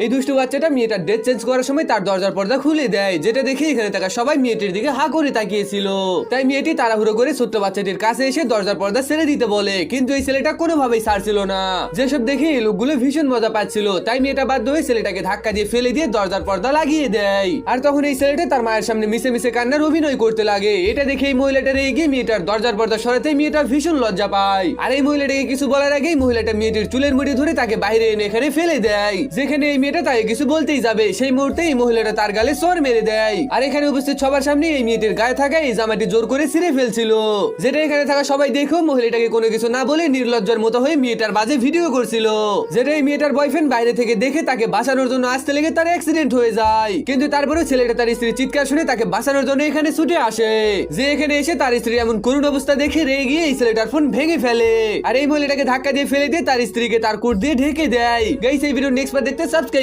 এই দুষ্টু বাচ্চাটা মেয়েটার ড্রেস চেঞ্জ করার সময় তার দরজার পর্দা খুলে দেয়, যেটা দেখে এখানে থাকা সবাই মেয়েটির দিকে হা করে তাকিয়েছিল। তাই মেয়েটি তাড়াহুড়ো করে ছোট্ট বাচ্চাটির কাছে এসে দরজার পর্দা ছেড়ে দিতে বলে, কিন্তু এই ছেলেটা কোনোভাবেই ছাড়ছিল না। যেসব দেখে এই লোকগুলো ভীষণ মজা পাচ্ছিল, তাই মেয়েটা বাধ্য হয়ে ছেলেটাকে ধাক্কা দিয়ে ফেলে দিয়ে দরজার পর্দা লাগিয়ে দেয়। আর তখন এই ছেলেটা তার মায়ের সামনে মিশে মিশে কান্নার অভিনয় করতে লাগে। এটা দেখে এই মহিলাটা রেগে গিয়ে মেয়েটার দরজার পর্দা সরাতে মেয়েটা ভীষণ লজ্জা পায়। আর এই মহিলাটাকে কিছু বলার আগেই মহিলাটা মেয়েটির চুলের মুঠি ধরে তাকে বাইরে এনে এখানে ফেলে দেয়। যেখানে এই মেয়েটা তাকে কিছু বলতেই যাবে, সেই মুহূর্তে এই মহিলাটা তার গালে চর মেরে দেয়। আর এখানে উপস্থিত সবার সামনে এই মেয়েটির গায়ে থাকা এই জামাটি জোর করে ছিঁড়ে ফেলছিল, যেটা এখানে থাকা সবাই দেখেও মহিলাটাকে কোনো কিছু না বলে নির্লজ্জার মতো হয়ে মেয়েটার বাজে ভিডিও করছিল। যেটা এই মেয়েটার বয়ফ্রেন্ড বাইরে থেকে দেখে তাকে বাঁচানোর জন্য আসতে লেগে তার অ্যাক্সিডেন্ট হয়ে যায়। কিন্তু তারপরেও ছেলেটা তার স্ত্রীর চিৎকার শুনে তাকে বাঁচানোর জন্য এখানে ছুটে আসে। যে এখানে এসে তার স্ত্রী এমন করুণ অবস্থা দেখে রেগে গিয়ে এই ছেলেটার ফোন ভেঙে ফেলে। আর এই মহিলাটাকে ধাক্কা দিয়ে ফেলে দিয়ে তার স্ত্রীকে তার কোট দিয়ে ঢেকে দেয়। গাইস, এই ভিডিও নেক্সট পার্ট দেখতে সাবস্ক্রাইব